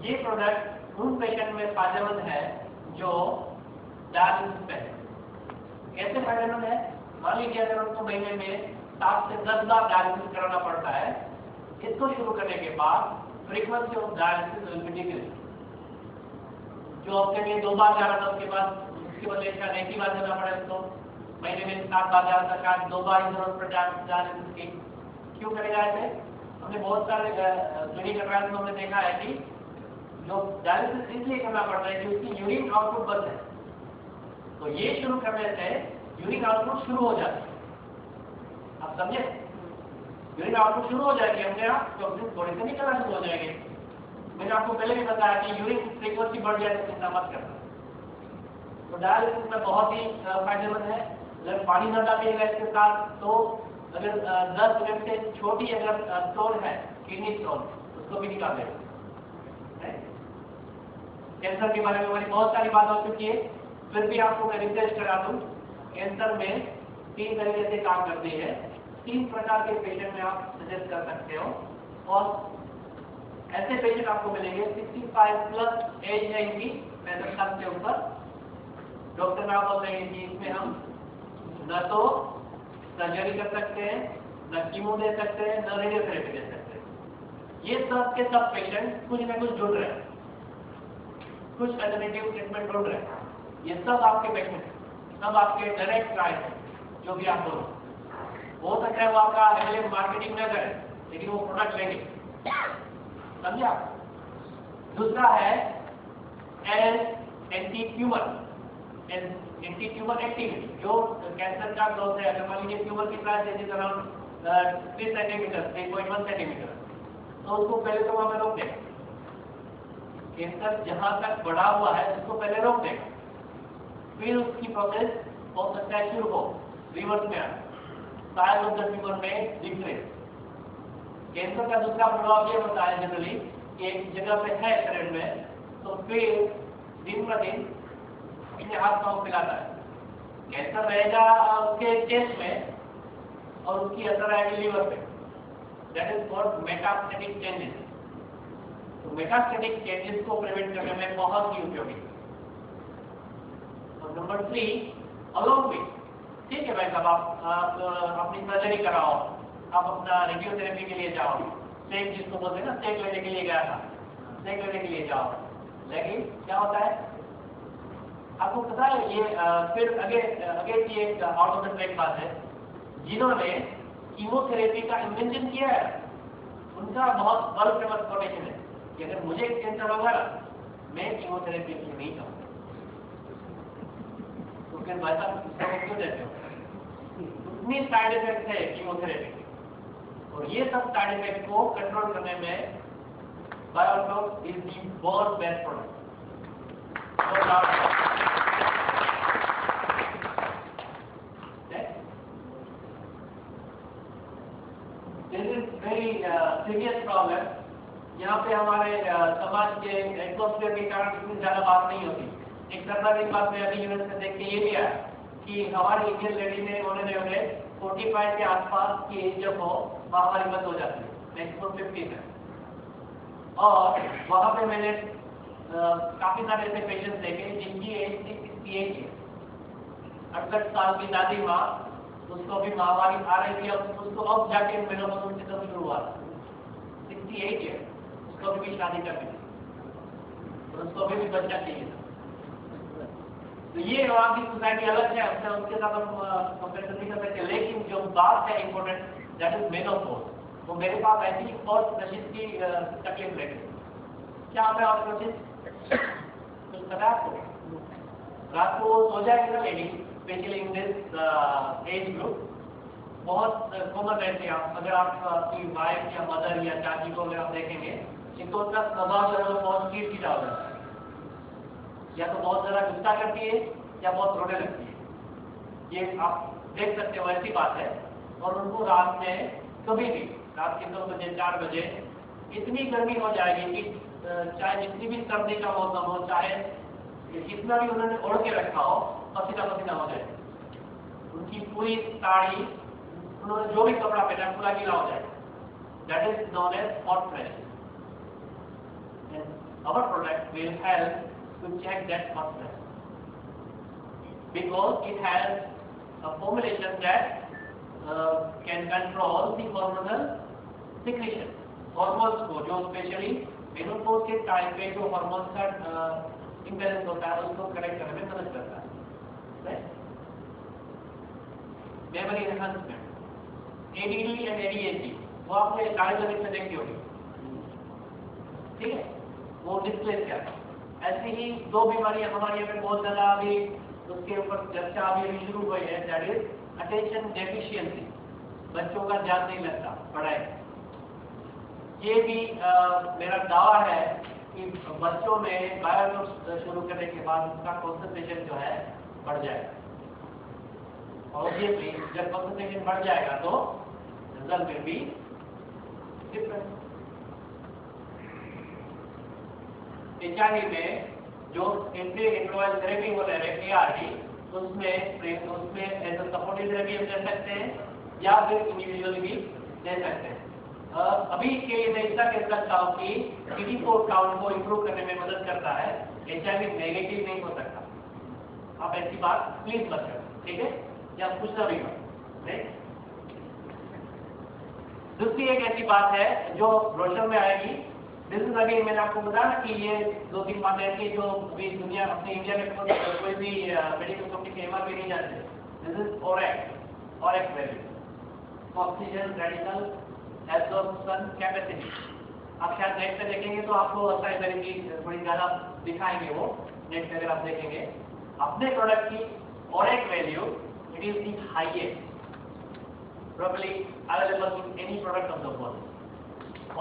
ये प्रोडक्ट उन पेशेंट में फायदेमंद है जो डायलिसिस पे है। कैसे फायदेमंद है? मान लीजिए अगर उनको महीने में 7 से 10 बार डायलिसिस कराना पड़ता है, इसको शुरू करने के बाद frequency of dialysis will be decrease. जो हफ्ते में 2 बार जा रहा था उसके बदले शायद एक ही बार जाना पड़ा इसको, महीने में 7 बार जा रहा था शायद 2 बार ही जरूरत पड़ डायलिसिस की। क्यों करेगा ऐसे? हमने बहुत सारे क्लिनिकल ट्रायल्स में हमने देखा है कि जो डायलिसिस इसलिए करना पड़ता है कि उसकी यूरिन आउटपुट बंद है, तो ये शुरू करने से यूरिन आउटपुट शुरू हो जाती है। आप समझे? यूरिन आउटपुट शुरू हो जाएगी, हमने टॉक्सिन बॉडी से निकलना शुरू हो जाएंगे। मैंने आपको पहले भी बताया कि यूरिन फ्रीक्वेंसी बढ़ जाए तो चिंता मत करना। तो डायलिसिस में बहुत ही फायदेमंद है। अगर पानी न डालिएगा इसके साथ, तो अगर 10 मिनट से छोटी अगर स्टोन है, किडनी स्टोन, उसको भी निकाल देगा। कैंसर के बारे में हमारी बहुत सारी बात हो चुकी है, फिर भी आपको मैं रिसर्च करा दूं। कैंसर में 3 तरीके से काम करती है। 3 प्रकार के पेशेंट में आप सजेस्ट कर सकते हो, और ऐसे पेशेंट आपको मिलेंगे 65 प्लस एज है इनकी 65 साल के ऊपर। डॉक्टर ना बोल रहे हैं कि इसमें हम न तो सर्जरी कर सकते हैं, न कीमो दे सकते हैं, न रेडियोथेरेपी दे सकते हैं। ये सब के सब पेशेंट कुछ न कुछ ढूंढ रहे हैं, कुछ अल्टरनेटिव ट्रीटमेंट ढूंढ रहे हैं। ये सब आपके पेशेंट, सब आपके डायरेक्ट क्लाइंट हैं, जो भी आप बोलो। हो सकता है वो आपका अगले मार्केटिंग न करे, लेकिन वो प्रोडक्ट लेंगे। समझे आप? दूसरा है एंटी ट्यूमर एक्टिविटी। जो कैंसर का ग्रोथ है, अगर मान लीजिए ट्यूमर की साइज है अराउंड 3 सेंटीमीटर, 3.1 सेंटीमीटर, तो उसको पहले तो वहां पर रोक देगा। कैंसर जहां तक बढ़ा हुआ है उसको पहले रोक देगा, फिर उसकी प्रोसेस हो सकता है शुरू हो रिवर्स में आए, साइज ऑफ द ट्यूमर में डिक्रीज। कैंसर का दूसरा प्रभाव ये होता है जनरली कि एक जगह पे है शरीर में, तो फिर दिन पर दिन अपने हाथ पांव फैलाता है। कैंसर रहेगा उसके चेस्ट में और उसकी असर आएगी लीवर पे। That is called metastatic changes. तो मेटास्टेटिक चेंजेस को प्रिवेंट करने में बहुत ही उपयोगी। और नंबर 3 अलोंग विथ, ठीक है भाई साहब, आप अपनी सर्जरी कराओ, आप अपना रेडियोथेरेपी के लिए जाओ, सेक जिसको बोलते हैं ना, सेक लेने के लिए गया था, सेक लेने के लिए जाओ, लेकिन क्या होता है आपको पता है? ये फिर अगेन की एक आउट ऑफ द ट्रैक बात है। जिन्होंने कीमोथेरेपी का इन्वेंशन किया है, उनका बहुत बल फेमस कोटेशन है कि अगर मुझे कैंसर होगा ना, मैं कीमोथेरेपी के लिए नहीं जाऊंगा। तो फिर भाई साहब क्यों देते हो? इतनी साइड इफेक्ट है कीमोथेरेपी, और ये सब साइड इफेक्ट को कंट्रोल करने में बायोटॉक इज दी बहुत best product. This is very serious problem. यहाँ पे हमारे समाज के एटमॉस्फेयर के कारण इतनी ज्यादा बात नहीं होती। एक सर्वाधिक बात में अभी यूएस में देख के ये भी आया कि हमारी इंडियन लेडी ने उन्होंने 45 के आसपास की एज जब हो, महामारी बंद हो जाती है, नेक्स्ट 50 में। और वहां पे मैंने काफी सारे ऐसे पेशेंट्स देखे जिनकी एज 68 है। 68 साल की दादी माँ, उसको भी महामारी आ रही थी, उसको अब जाके मेनोपॉज सिस्टम शुरू हुआ था। 68 है, उसको भी शादी करनी थी, और उसको भी बच्चा चाहिए था। तो ये वहाँ की सोसाइटी अलग है, हमसे उसके साथ हम कंपेरिजन नहीं कर सकते। लेकिन जो बात है इम्पोर्टेंट, दैट इज मेनोपॉज। वो मेरे पास ऐसी और नशीब की तकलीफ लेके क्या होता है और कुछ पता है आपको? रात को सो जाएगी ना lady, specially in this age group, बहुत कॉमन रहती है। अगर आप आपकी वाइफ या मदर या चाची को अगर आप देखेंगे, इनको उसका स्वभाव जो है बहुत चिड़चिड़ा हो जाता है, या तो बहुत ज्यादा गुस्सा करती है या बहुत रोने लगती है। ये आप देख सकते हो, ऐसी बात है। और उनको रात में कभी भी रात के 2 बजे 4 बजे इतनी गर्मी हो जाएगी कि चाहे जितनी भी सर्दी का मौसम हो, चाहे जितना भी उन्होंने ओढ़ के रखा हो, पसीना पसीना हो जाए। उनकी पूरी साड़ी, उन्होंने जो भी कपड़ा पहना पूरा गीला हो जाए। That is known as hot flash. our product will help to check that process, because it has a formulation that can control the hormonal secretion. Hormones को जो स्पेशली मेनोपॉज के टाइम पे जो हार्मोन्स का इम्बैलेंस होता है उसको correct करने में मदद करता है. Memory enhancement, ADD and ADHD वो आपने कार्डियोलॉजी में देखी होगी, ठीक है, वो डिस्प्लेस क्या है. ऐसी ही दो बीमारियां हमारे यहाँ पे बहुत ज्यादा अभी उसके ऊपर चर्चा अभी शुरू हुई है, दैट इज अटेंशन डेफिशिएंसी. बच्चों का ध्यान नहीं लगता पढ़ाई. ये भी मेरा दावा है कि बच्चों में बायोलॉजी शुरू करने के बाद उसका कंसंट्रेशन जो है बढ़ जाएगा. ऑब्वियसली जब कंसंट्रेशन बढ़ जाएगा तो result will be different. HIV में जो एंटी रेट्रोवायरल थेरेपी बोल रहे हैं ART, उसमें एज अ सपोर्टिव थेरेपी हम दे सकते हैं या फिर इंडिविजुअली भी दे सकते हैं. अभी के लिए मैं इतना कह सकता हूँ कि CD4 काउंट को इंप्रूव करने में मदद करता है. HIV नेगेटिव नहीं हो सकता. आप ऐसी बात प्लीज मत करो, ठीक है, या पूछना भी मत. दूसरी एक ऐसी बात है जो ब्रोशर में आएगी. दिस इज अगेन, मैंने आपको बताया कि ये दो तीन बातें ऐसी जो अभी दुनिया अपने इंडिया में कोई भी मेडिकल कंपनी के MRP नहीं जानते. This is ORAC value, oxygen radical absorption capacity. आप शायद नेट पे देखेंगे तो आपको साइबर की थोड़ी ज्यादा दिखाएंगे, वो नेट पे अगर आप देखेंगे अपने प्रोडक्ट की ORAC value, it is the highest probably available in any product of the world.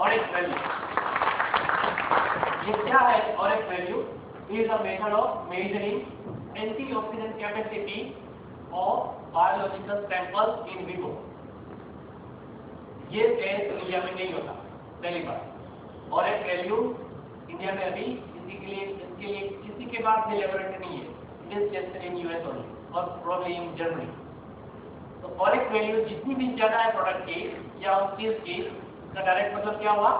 ORAC value, ये क्या है? ORAC value is a method of measuring antioxidant capacity of biological samples in vivo. ये test India में नहीं होता पहली बार. ORAC value India में अभी इसके लिए किसी के पास भी लेबोरेटरी नहीं है. It is just in US only और probably in Germany. तो ORAC वैल्यू जितनी भी ज्यादा है प्रोडक्ट की या उस चीज की, उसका डायरेक्ट मतलब क्या हुआ?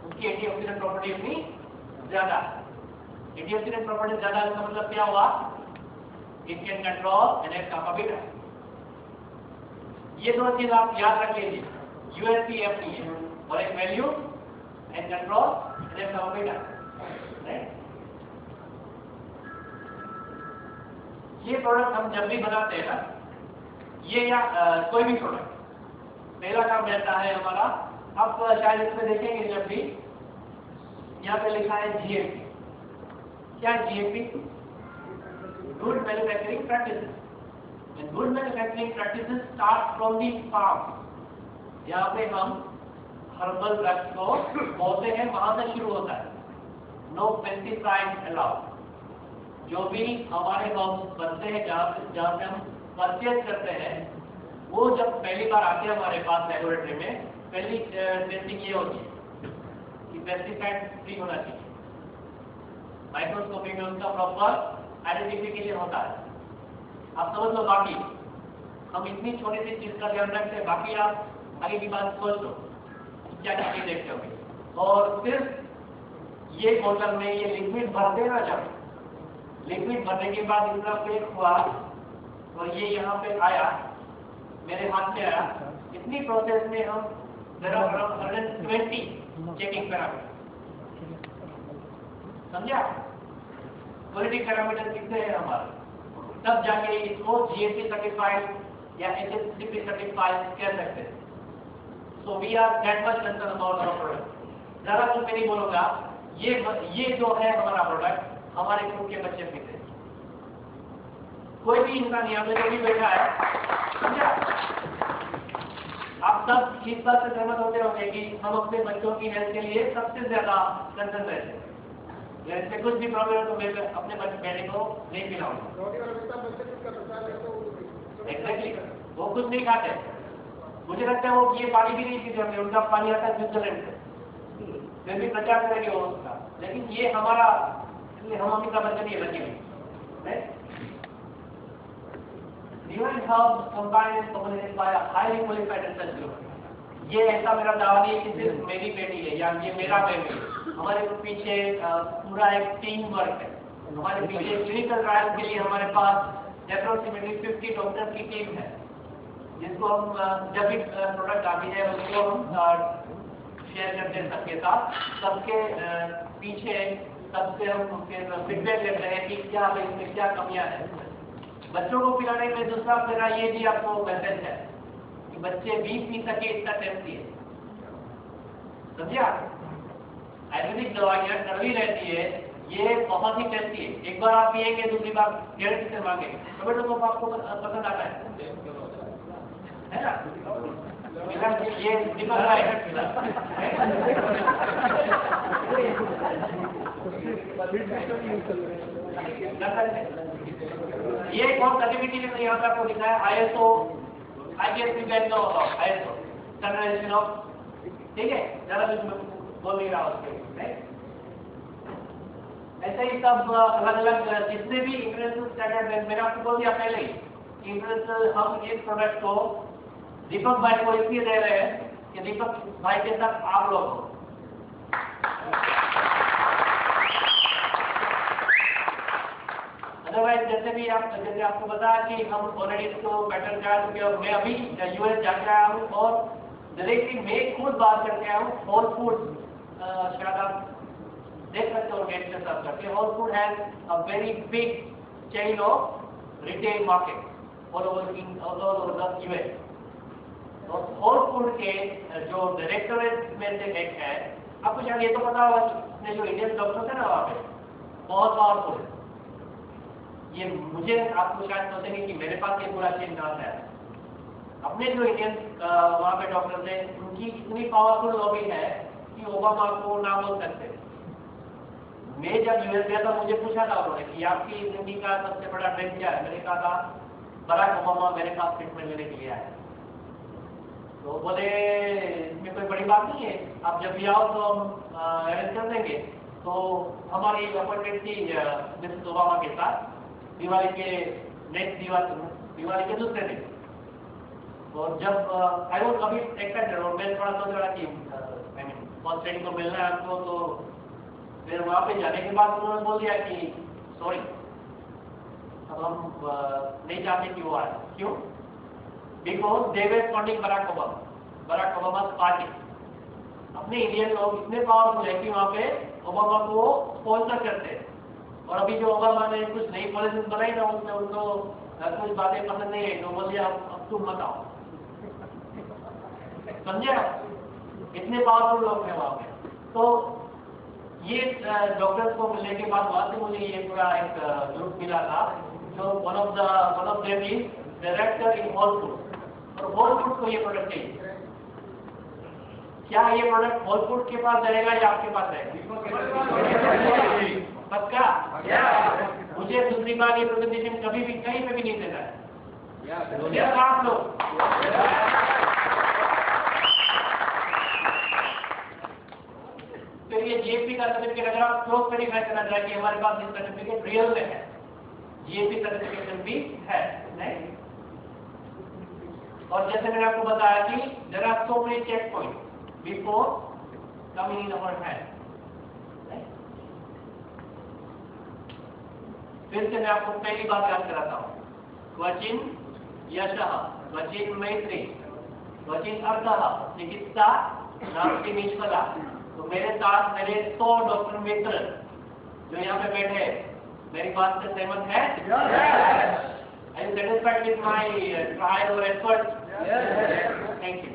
उसकी एंटीऑक्सीडेंट प्रॉपर्टी उतनी ज्यादा है. एंटीऑक्सीडेंट प्रॉपर्टी ज्यादा है, इसका मतलब क्या हुआ? It can control NF kappa beta. ये दो चीज आप याद रख लीजिए. USPF नहीं है, ORAC value and control NF kappa beta. ये प्रोडक्ट हम जब भी बनाते हैं ना, ये या कोई भी प्रोडक्ट, पहला काम रहता है हमारा, आप शायद इसमें देखेंगे जब भी यहाँ पे लिखा है GMP. क्या GMP? Good manufacturing practices. And good manufacturing practices start from the farm. यहाँ पे हम हर्बल ड्रग्स को बोलते हैं, वहां से शुरू होता है. No pesticide allowed. जो भी हमारे बॉक्स बनते हैं जहाँ पे हम परचेज करते हैं, वो जब पहली बार आते हैं हमारे पास लेबोरेटरी में, पहली टेस्टिंग ये होती है कि पेस्टिसाइड फ्री होना चाहिए. माइक्रोस्कोपी में उसका प्रॉपर आइडेंटिफिकेशन होता है. आप समझ लो. बाकी हम इतनी छोटी सी चीज का ध्यान रखते हैं, बाकी आप आगे की बात सोच लो क्या क्या चीज देखते होंगे. और सिर्फ ये बोतल में ये लिक्विड भर देना, जब लिक्विड भरने के बाद इतना पैक हुआ और ये यहाँ पे आया, मेरे हाथ में आया, इतनी प्रोसेस में हम 120 चेकिंग पैरामीटर, समझा? क्वालिटी पैरामीटर कितने हैं हमारे, तब जाके इसको GMP सर्टिफाइड या HACCP सर्टिफाइड कह सकते हैं. So we are that much concern about our product. जरा कुछ मैं नहीं बोलूंगा, ये जो है हमारा प्रोडक्ट हमारे खुद के बच्चे पीते हैं. कोई भी इंसान यहाँ पे जो भी बैठा है, समझा? आप सब इस बात से सहमत होते होंगे कि हम अपने बच्चों की हेल्थ के लिए सबसे ज्यादा कंसर्न रहते हैं. जैसे कुछ भी प्रॉब्लम तो मैं अपने बेटे को नहीं पिलाऊंगा. एग्जैक्टली, वो कुछ नहीं खाते. मुझे लगता है वो ये पानी भी नहीं पीते होंगे. उनका पानी आता है स्विट्जरलैंड से, फिर भी प्रचार करेंगे वो उसका. लेकिन ये हमारा, इसलिए हम अमिताभ बच्चन ये लगे हुए. Human herbs combined and formulated by a highly qualified research group. ये ऐसा मेरा दावा नहीं है कि सिर्फ मेरी बेटी है या ये मेरा बेबी है। हमारे पीछे पूरा एक टीम वर्क है। हमारे पीछे क्लिनिकल ट्रायल के लिए हमारे पास अप्रोक्सीमेटली 50 डॉक्टर की टीम है, जिसको हम जब भी प्रोडक्ट आती है उसको हम शेयर करते हैं सबके साथ। सबके पीछे सबसे हम फीडबैक लेते हैं कि क्या इसमें क्या कमियां हैं। बच्चों को पिलाने में दूसरा मेरा ये भी आपको मैसेज है कि बच्चे भी पी सके इतना टेस्टी है, समझिए। आयुर्वेदिक दवाइयाँ कड़वी रहती है, ये बहुत ही टेस्टी है। एक बार आप पिएंगे दूसरी बार गारंटी से मांगेंगे। टोमेटो को आपको पसंद आता है ना? ये निकल रहा है। ये कौन सर्टिफिकेट है यहाँ पे आपको लिखा है ISO स्टैंडर्डाइजेशन ऑफ, ठीक है, ज्यादा कुछ बोल नहीं रहा उसके। ऐसे ही सब अलग अलग जितने भी इंटरनेशनल स्टैंडर्ड है, मैंने आपको बोल दिया पहले ही, इंटरनेशनल हम इस प्रोडक्ट को दीपक भाई को इसलिए दे रहे हैं कि दीपक भाई के साथ आप लोग हो। अदरवाइज जैसे आपको बताया कि हम ऑलरेडी इसको पैटर्न कर चुके हैं और मैं अभी US जाके आया हूँ और डायरेक्टली मैं खुद बात करके आया हूँ। होल फूड शायद आप देख सकते हो नेट से सर्च करके। Whole food has a very big chain of retail market all over the US। तो होल फूड के जो डायरेक्टर में से एक है, आपको शायद ये तो पता होगा कि जो इंडियन डॉक्टर है ना वहाँ पे बहुत पावरफुल है। ये मुझे आपको शायद सोचेंगे कि मेरे पास ये पूरा चेन कहाँ है। अपने जो इंडियन वहाँ पे डॉक्टर थे उनकी इतनी पावरफुल लॉबी है कि ओबामा को ना बोल सकते। मैं जब US गया था मुझे पूछा था उन्होंने कि आपकी जिंदगी का सबसे बड़ा ड्रीम क्या है। मैंने कहा था बराक ओबामा मेरे पास ट्रीटमेंट लेने के लिए आया। तो बोले इसमें कोई बड़ी बात नहीं है, आप जब भी आओ तो हम अरेंज कर देंगे। तो हमारी अपॉइंटमेंट थी मिसेस ओबामा के साथ दिवाली के नेक्स्ट दिवाली के दूसरे दिन। तो जब आई वॉज अभी एक्साइटेड और मैं थोड़ा सोच रहा कि फर्स्ट ट्रेन को मिलना है आपको। तो फिर वहाँ पे जाने के बाद उन्होंने बोल दिया कि सॉरी अब हम नहीं चाहते कि वो आए। क्यों? Because they were funding Barack Obama party. अपने इंडियन लोग इतने पावरफुल है कि वहाँ पे ओबामा को स्पॉन्सर करते हैं। और अभी जो ओबामा ने कुछ नई पॉलिसी बनाई ना उसमें उनको कुछ बातें पसंद नहीं है तो बोल दिया अब तुम मत आओ। समझे? इतने पावरफुल लोग हैं वहाँ पे। तो ये डॉक्टर्स को मिलने के बाद वहाँ से मुझे ये पूरा एक ग्रुप मिला था जो one of them is director in whole food. और होल फूड को ये प्रोडक्ट चाहिए। क्या ये प्रोडक्ट होल फूड के पास रहेगा या आपके पास रहेगा? पक्का? मुझे दूसरी बार ये प्रेजेंटेशन कभी भी कहीं पे भी नहीं देना है। आप लोग फिर ये GMP का सर्टिफिकेट अगर आप क्रॉस वेरीफाई करना चाहें कि हमारे पास ये सर्टिफिकेट रियल में है, GMP सर्टिफिकेशन भी है नहीं? और जैसे मैंने आपको बताया कि there are so many check point before coming in our hand. फिर से मैं आपको पहली बात याद कराता हूँ, क्वचिन यशः क्वचिन मैत्री क्वचिन अर्थः चिकित्सा नास्ति निष्फला। तो मेरे साथ मेरे 100 डॉक्टर मित्र जो यहाँ पे बैठे मेरी बात से सहमत है? Are you satisfied with my trial or effort? Thank you.